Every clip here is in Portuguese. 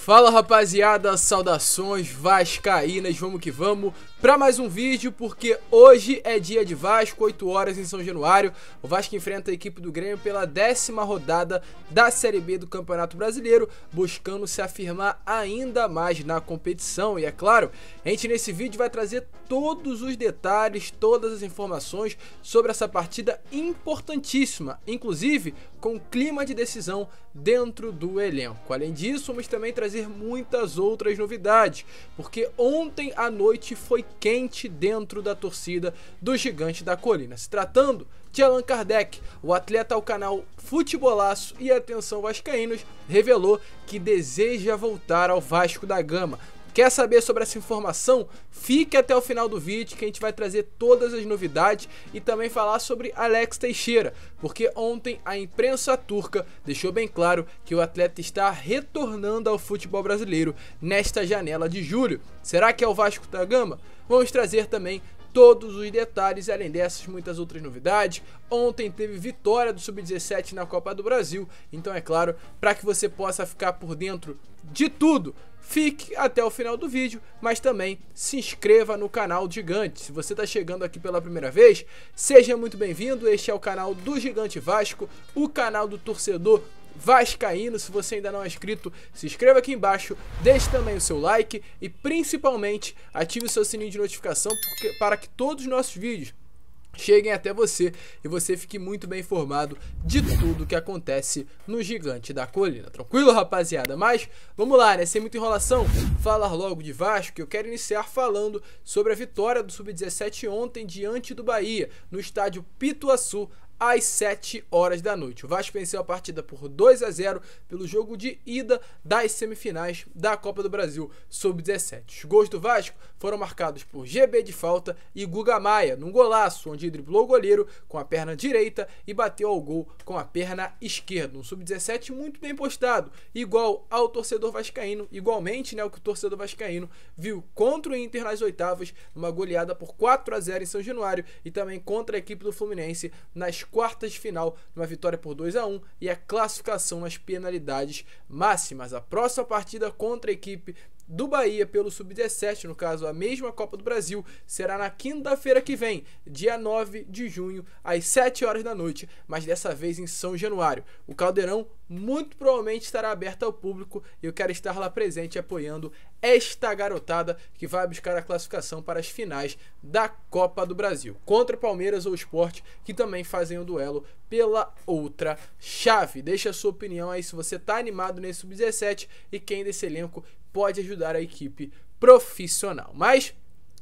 Fala rapaziada, saudações vascaínas, vamos que vamos para mais um vídeo, porque hoje é dia de Vasco, 8 horas em São Januário. O Vasco enfrenta a equipe do Grêmio pela 10ª rodada da Série B do Campeonato Brasileiro, buscando se afirmar ainda mais na competição. E é claro, a gente nesse vídeo vai trazer todos os detalhes, todas as informações sobre essa partida importantíssima, inclusive com clima de decisão dentro do elenco. Além disso, vamos também trazer muitas outras novidades, porque ontem à noite foi quente dentro da torcida do Gigante da Colina. Se tratando de Allan Kardec, o atleta ao canal Futebolaço e Atenção Vascaínos revelou que deseja voltar ao Vasco da Gama. Quer saber sobre essa informação? Fique até o final do vídeo que a gente vai trazer todas as novidades e também falar sobre Alex Teixeira, porque ontem a imprensa turca deixou bem claro que o atleta está retornando ao futebol brasileiro nesta janela de julho. Será que é o Vasco da Gama? Vamos trazer também todos os detalhes, além dessas muitas outras novidades. Ontem teve vitória do Sub-17 na Copa do Brasil, então é claro, para que você possa ficar por dentro de tudo, fique até o final do vídeo, mas também se inscreva no canal Gigante. Se você está chegando aqui pela primeira vez, seja muito bem-vindo. Este é o canal do Gigante Vasco, o canal do torcedor vascaíno. Se você ainda não é inscrito, se inscreva aqui embaixo, deixe também o seu like e principalmente ative o seu sininho de notificação para que todos os nossos vídeos cheguem até você e você fique muito bem informado de tudo que acontece no Gigante da Colina. Tranquilo, rapaziada? Mas vamos lá, né? Sem muita enrolação, falar logo de Vasco. Eu quero iniciar falando sobre a vitória do Sub-17 ontem diante do Bahia, no estádio Pituaçu, às 7 horas da noite. O Vasco venceu a partida por 2-0 pelo jogo de ida das semifinais da Copa do Brasil Sub-17. Os gols do Vasco foram marcados por GB de falta e Guga Maia, num golaço onde driblou o goleiro com a perna direita e bateu ao gol com a perna esquerda. Um Sub-17 muito bem postado, igual ao torcedor vascaíno, igualmente, né, o que o torcedor vascaíno viu contra o Inter nas oitavas, uma goleada por 4-0 em São Januário, e também contra a equipe do Fluminense nas quartas de final, uma vitória por 2-1 e a classificação nas penalidades máximas. A próxima partida contra a equipe do Bahia pelo Sub-17, no caso a mesma Copa do Brasil, será na quinta-feira que vem, dia 9 de junho, às 7 horas da noite, mas dessa vez em São Januário. O Caldeirão muito provavelmente estará aberto ao público e eu quero estar lá presente apoiando esta garotada que vai buscar a classificação para as finais da Copa do Brasil, contra Palmeiras ou Sport, que também fazem o duelo pela outra chave. Deixa a sua opinião aí se você está animado nesse Sub-17 e quem desse elenco pode ajudar a equipe profissional. Mas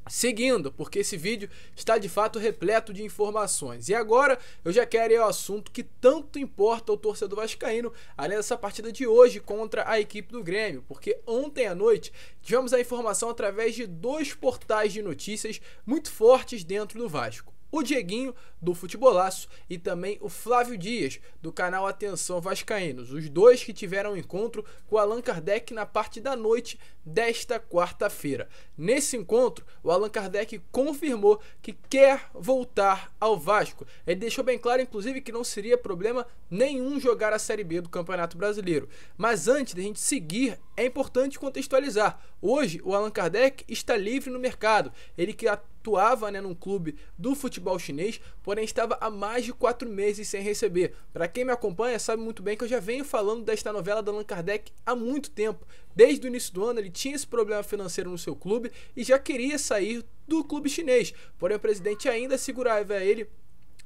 seguindo, porque esse vídeo está de fato repleto de informações. E agora eu já quero ir ao assunto que tanto importa ao torcedor vascaíno, além dessa partida de hoje contra a equipe do Grêmio, porque ontem à noite tivemos a informação através de dois portais de notícias muito fortes dentro do Vasco. O Dieguinho, do Futebolaço, e também o Flávio Dias, do canal Atenção Vascaínos, os dois que tiveram um encontro com Allan Kardec na parte da noite desta quarta-feira. Nesse encontro, o Allan Kardec confirmou que quer voltar ao Vasco. Ele deixou bem claro, inclusive, que não seria problema nenhum jogar a Série B do Campeonato Brasileiro. Mas antes de a gente seguir, é importante contextualizar. Hoje, o Allan Kardec está livre no mercado. Ele que atuava, né, num clube do futebol chinês, porém estava há mais de 4 meses sem receber. Para quem me acompanha sabe muito bem que eu já venho falando desta novela do Allan Kardec há muito tempo. Desde o início do ano ele tinha esse problema financeiro no seu clube e já queria sair do clube chinês, porém o presidente ainda segurava ele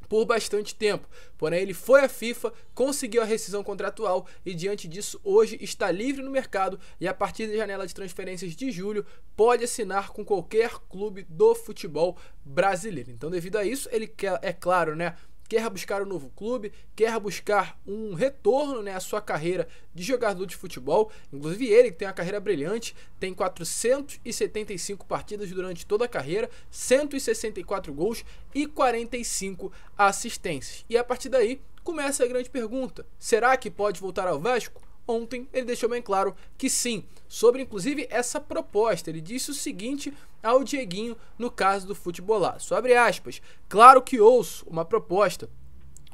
por bastante tempo. Porém ele foi à FIFA, conseguiu a rescisão contratual e diante disso hoje está livre no mercado e a partir da janela de transferências de julho pode assinar com qualquer clube do futebol brasileiro. Então devido a isso ele quer, é claro, né, quer buscar um novo clube, quer buscar um retorno, né, à sua carreira de jogador de futebol. Inclusive ele, que tem uma carreira brilhante, tem 475 partidas durante toda a carreira, 164 gols e 45 assistências. E a partir daí começa a grande pergunta: será que pode voltar ao Vasco? Ontem ele deixou bem claro que sim, sobre inclusive essa proposta. Ele disse o seguinte ao Dieguinho no caso do Futebolaço, abre aspas: claro que ouço uma proposta,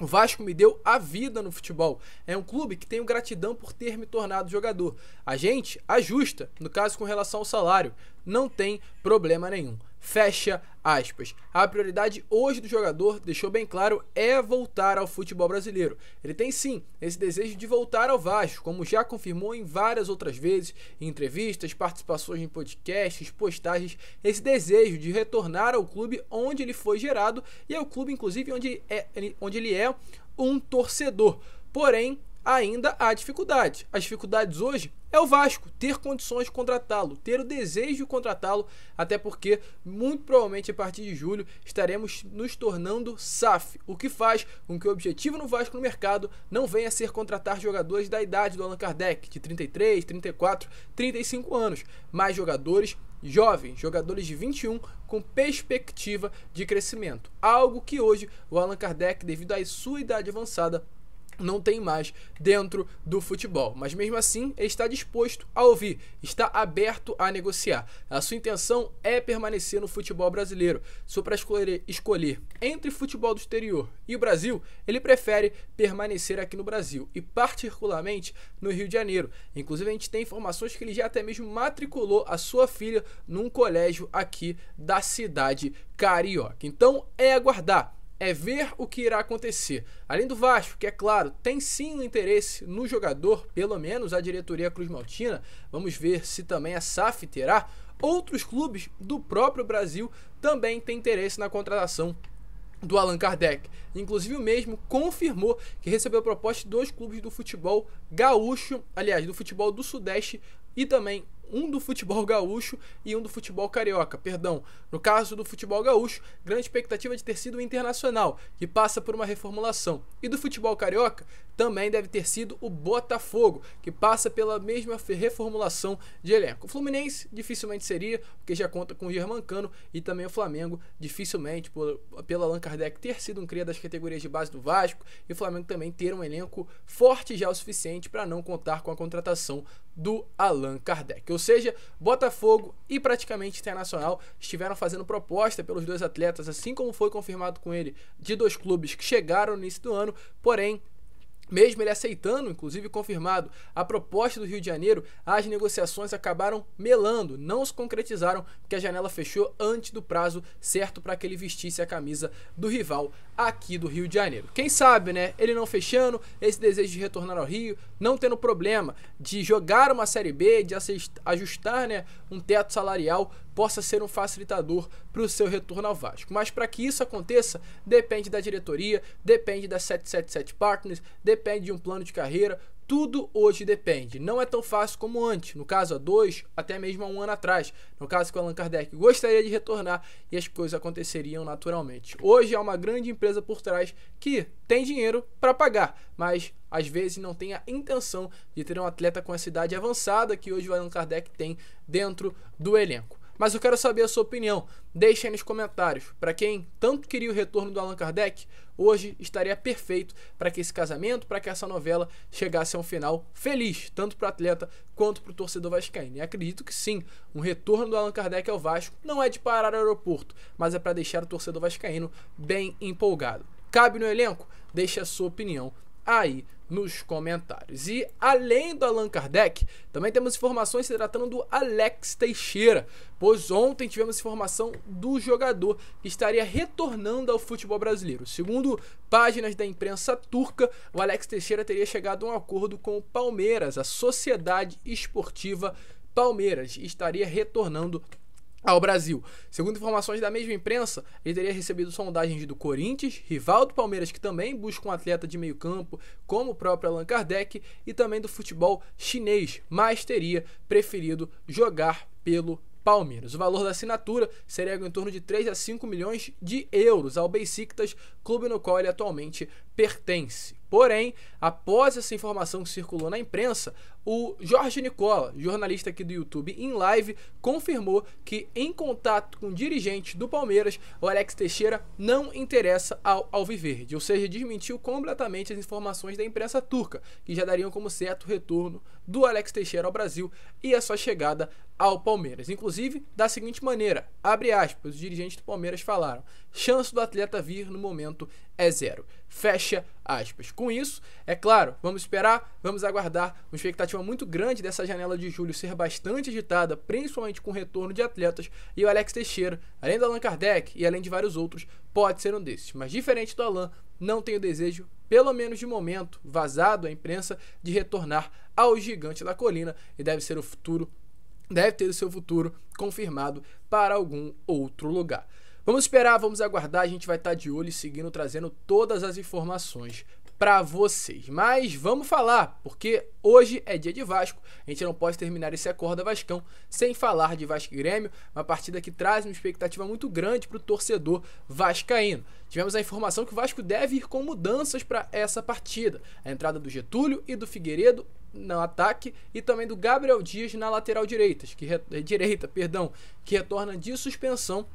O Vasco me deu a vida no futebol. É um clube que tenho gratidão por ter me tornado jogador. A gente ajusta, no caso com relação ao salário. Não tem problema nenhum. Fecha aspas. A prioridade hoje do jogador, deixou bem claro, é voltar ao futebol brasileiro. Ele tem sim esse desejo de voltar ao Vasco, como já confirmou em várias outras vezes, em entrevistas, participações em podcasts, postagens, esse desejo de retornar ao clube onde ele foi gerado e ao clube, inclusive, onde ele é um torcedor. Porém, ainda há dificuldades. As dificuldades hoje é o Vasco ter condições de contratá-lo, ter o desejo de contratá-lo, até porque muito provavelmente a partir de julho estaremos nos tornando SAF, o que faz com que o objetivo no Vasco no mercado não venha a ser contratar jogadores da idade do Allan Kardec, de 33, 34, 35 anos, mas jogadores jovens, jogadores de 21 com perspectiva de crescimento, algo que hoje o Allan Kardec, devido à sua idade avançada, não tem mais dentro do futebol, mas mesmo assim ele está disposto a ouvir, está aberto a negociar. A sua intenção é permanecer no futebol brasileiro. Se for para escolher entre futebol do exterior e o Brasil, ele prefere permanecer aqui no Brasil e particularmente no Rio de Janeiro. Inclusive a gente tem informações que ele já até mesmo matriculou a sua filha num colégio aqui da cidade carioca. Então é aguardar. É ver o que irá acontecer. Além do Vasco, que é claro, tem sim um interesse no jogador, pelo menos a diretoria Cruz-Maltina, vamos ver se também a SAF terá. Outros clubes do próprio Brasil também têm interesse na contratação do Allan Kardec. Inclusive o mesmo confirmou que recebeu proposta de 2 clubes do futebol gaúcho, aliás, do futebol do Sudeste e também um do futebol gaúcho e um do futebol carioca, perdão. No caso do futebol gaúcho, grande expectativa de ter sido o Internacional, que passa por uma reformulação. E do futebol carioca, também deve ter sido o Botafogo, que passa pela mesma reformulação de elenco. O Fluminense dificilmente seria, porque já conta com o Germancano, e também o Flamengo dificilmente, pelo Allan Kardec ter sido um cria das categorias de base do Vasco, e o Flamengo também ter um elenco forte já o suficiente para não contar com a contratação do Allan Kardec. Ou seja, Botafogo e praticamente Internacional estiveram fazendo proposta pelos 2 atletas, assim como foi confirmado com ele, de 2 clubes que chegaram no início do ano, porém, mesmo ele aceitando, inclusive confirmado, a proposta do Rio de Janeiro, as negociações acabaram melando, não se concretizaram, porque a janela fechou antes do prazo certo para que ele vestisse a camisa do rival aqui do Rio de Janeiro. Quem sabe, né? Ele não fechando, esse desejo de retornar ao Rio, não tendo problema de jogar uma Série B, de ajustar, né, um teto salarial, possa ser um facilitador para o seu retorno ao Vasco. Mas para que isso aconteça, depende da diretoria, depende da 777 Partners, depende de um plano de carreira, tudo hoje depende. Não é tão fácil como antes, no caso há 2, até mesmo há 1 ano atrás, no caso que o Allan Kardec gostaria de retornar e as coisas aconteceriam naturalmente. Hoje há uma grande empresa por trás que tem dinheiro para pagar, mas às vezes não tem a intenção de ter um atleta com essa idade avançada que hoje o Allan Kardec tem dentro do elenco. Mas eu quero saber a sua opinião, deixe aí nos comentários. Para quem tanto queria o retorno do Allan Kardec, hoje estaria perfeito para que esse casamento, para que essa novela chegasse a um final feliz, tanto para o atleta quanto para o torcedor vascaíno. E acredito que sim, um retorno do Allan Kardec ao Vasco não é de parar no aeroporto, mas é para deixar o torcedor vascaíno bem empolgado. Cabe no elenco? Deixe a sua opinião aí nos comentários. E além do Allan Kardec, também temos informações se tratando do Alex Teixeira, pois ontem tivemos informação do jogador que estaria retornando ao futebol brasileiro. Segundo páginas da imprensa turca, o Alex Teixeira teria chegado a um acordo com o Palmeiras, a Sociedade Esportiva Palmeiras, e estaria retornando ao Brasil. Segundo informações da mesma imprensa, ele teria recebido sondagens do Corinthians, rival do Palmeiras, que também busca um atleta de meio campo, como o próprio Allan Kardec, e também do futebol chinês, mas teria preferido jogar pelo Palmeiras. O valor da assinatura seria em torno de 3 a 5 milhões de euros ao Beşiktaş, clube no qual ele atualmente pertence. Porém, após essa informação que circulou na imprensa, o Jorge Nicola, jornalista aqui do YouTube em live, confirmou que em contato com dirigentes do Palmeiras, o Alex Teixeira não interessa ao Alviverde, ou seja, desmentiu completamente as informações da imprensa turca, que já dariam como certo o retorno do Alex Teixeira ao Brasil e a sua chegada ao Palmeiras. Inclusive, da seguinte maneira, abre aspas, os dirigentes do Palmeiras falaram: chance do atleta vir no momento é zero. Fecha aspas. Com isso, é claro, vamos esperar, vamos aguardar. Uma expectativa muito grande dessa janela de julho ser bastante agitada, principalmente com o retorno de atletas, e o Alex Teixeira, além do Allan Kardec e além de vários outros, pode ser um desses. Mas diferente do Allan, não tem o desejo, pelo menos de momento, vazado à imprensa, de retornar ao Gigante da Colina, e deve ter o seu futuro confirmado para algum outro lugar. Vamos esperar, vamos aguardar, a gente vai estar de olho e seguindo, trazendo todas as informações para vocês. Mas vamos falar, porque hoje é dia de Vasco, a gente não pode terminar esse Acorda Vascão sem falar de Vasco e Grêmio, uma partida que traz uma expectativa muito grande para o torcedor vascaíno. Tivemos a informação que o Vasco deve ir com mudanças para essa partida. A entrada do Getúlio e do Figueiredo no ataque e também do Gabriel Dias na lateral direita, que retorna de suspensão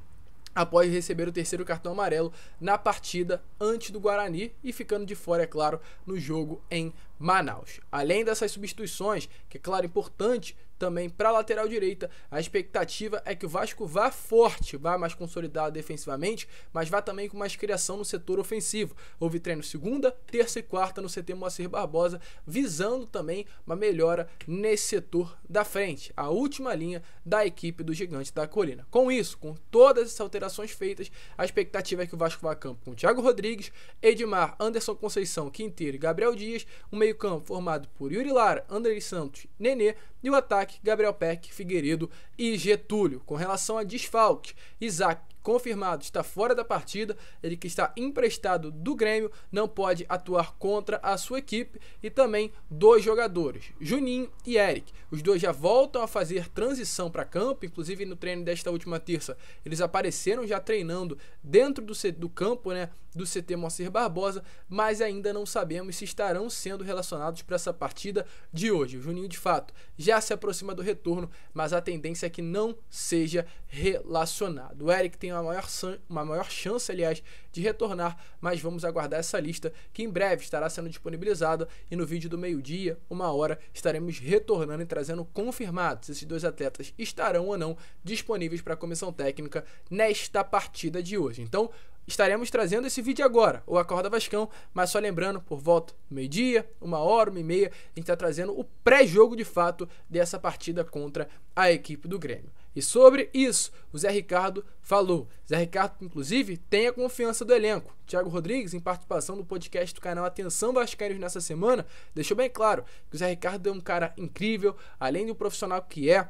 após receber o terceiro cartão amarelo na partida ante do Guarani e ficando de fora, é claro, no jogo em Manaus. Além dessas substituições, que é claro importante também para a lateral direita, a expectativa é que o Vasco vá forte, vá mais consolidado defensivamente, mas vá também com mais criação no setor ofensivo. Houve treino segunda, terça e quarta no CT Moacir Barbosa, visando também uma melhora nesse setor da frente, a última linha da equipe do Gigante da Colina. Com isso, com todas essas alterações feitas, a expectativa é que o Vasco vá a campo com Thiago Rodrigues, Edmar, Anderson Conceição, Quinteiro e Gabriel Dias, um meio-campo formado por Yuri Lara, Andrei Santos, Nenê, e o ataque Gabriel Peck, Figueiredo e Getúlio. Com relação a desfalques, Isaac, confirmado, está fora da partida, ele que está emprestado do Grêmio, não pode atuar contra a sua equipe, e também dois jogadores, Juninho e Eric. Os dois já voltam a fazer transição para campo, inclusive no treino desta última terça, eles apareceram já treinando dentro do campo, do CT Moacir Barbosa, mas ainda não sabemos se estarão sendo relacionados para essa partida de hoje. O Juninho, de fato, já se aproxima do retorno, mas a tendência é que não seja relacionado. O Eric tem uma maior chance, aliás, de retornar, mas vamos aguardar essa lista que em breve estará sendo disponibilizada, e no vídeo do meio-dia, 1h, estaremos retornando e trazendo confirmados se esses dois atletas estarão ou não disponíveis para a comissão técnica nesta partida de hoje. Então, estaremos trazendo esse vídeo agora, o Acorda Vascão, mas só lembrando, por volta do meio-dia, 1h, 1h30, a gente está trazendo o pré-jogo de fato dessa partida contra a equipe do Grêmio. E sobre isso, o Zé Ricardo falou. Zé Ricardo, inclusive, tem a confiança do elenco. Thiago Rodrigues, em participação do podcast do canal Atenção Vascaínos nessa semana, deixou bem claro que o Zé Ricardo é um cara incrível, além do profissional que é,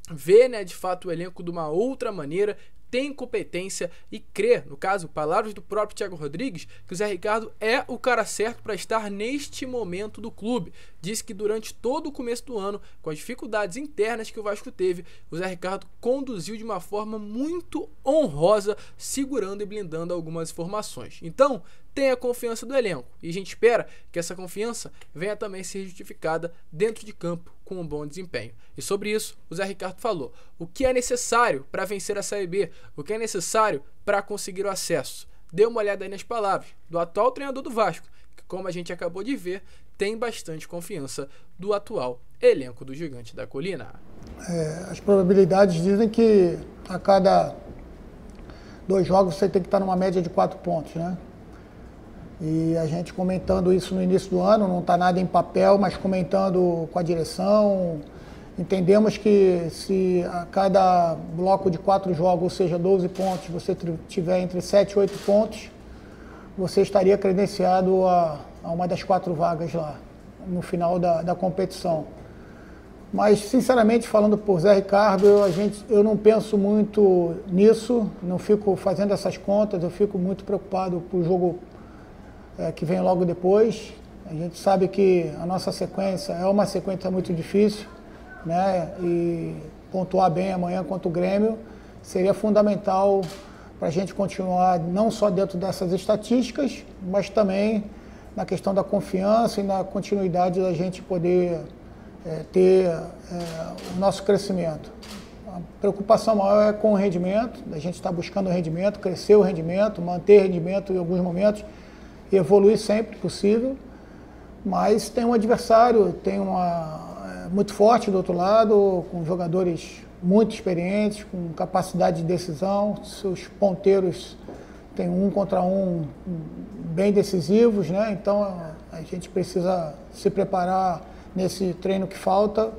vê, de fato, o elenco de uma outra maneira, tem competência e crê, no caso, palavras do próprio Thiago Rodrigues, que o Zé Ricardo é o cara certo para estar neste momento do clube. Disse que durante todo o começo do ano, com as dificuldades internas que o Vasco teve, o Zé Ricardo conduziu de uma forma muito honrosa, segurando e blindando algumas informações. Então, tem a confiança do elenco, e a gente espera que essa confiança venha também ser justificada dentro de campo com um bom desempenho. E sobre isso, o Zé Ricardo falou: o que é necessário para vencer a Série B, o que é necessário para conseguir o acesso. Dê uma olhada aí nas palavras do atual treinador do Vasco, que, como a gente acabou de ver, tem bastante confiança do atual elenco do Gigante da Colina. As probabilidades dizem que a cada 2 jogos você tem que estar numa média de 4 pontos, E a gente comentando isso no início do ano, não está nada em papel, mas comentando com a direção, entendemos que se a cada bloco de 4 jogos, ou seja, 12 pontos, você tiver entre 7 e 8 pontos, você estaria credenciado a uma das 4 vagas lá, no final da competição. Mas, sinceramente, falando por Zé Ricardo, eu não penso muito nisso, não fico fazendo essas contas, eu fico muito preocupado com o jogo que vem logo depois. A gente sabe que a nossa sequência é uma sequência muito difícil, e pontuar bem amanhã contra o Grêmio seria fundamental para a gente continuar não só dentro dessas estatísticas, mas também na questão da confiança e na continuidade da gente poder ter o nosso crescimento. A preocupação maior é com o rendimento, a gente está buscando o rendimento, crescer o rendimento, manter o rendimento em alguns momentos, e evoluir sempre possível, mas tem um adversário, tem muito forte do outro lado, com jogadores muito experientes, com capacidade de decisão. Seus ponteiros têm 1 contra 1 bem decisivos, né? Então a gente precisa se preparar nesse treino que falta,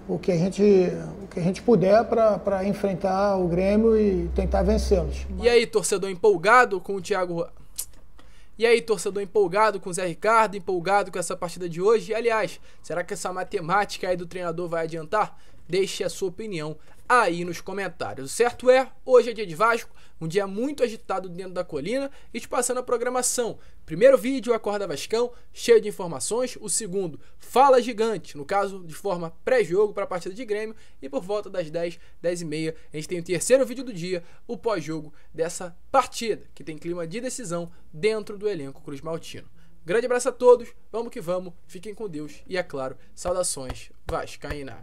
o que a gente puder para enfrentar o Grêmio e tentar vencê-los. E aí, torcedor empolgado com o Thiago... E aí, torcedor empolgado com o Zé Ricardo, empolgado com essa partida de hoje? Aliás, será que essa matemática aí do treinador vai adiantar? Deixe a sua opinião aí nos comentários. O certo é, hoje é dia de Vasco, um dia muito agitado dentro da colina e te passando a programação. Primeiro vídeo, Acorda Vascão, cheio de informações. O segundo, Fala Gigante, no caso de forma pré-jogo para a partida de Grêmio. E por volta das 10, 10h30, a gente tem o terceiro vídeo do dia, o pós-jogo dessa partida, que tem clima de decisão dentro do elenco Cruz Maltino. Grande abraço a todos, vamos que vamos, fiquem com Deus e, é claro, saudações vascaínas.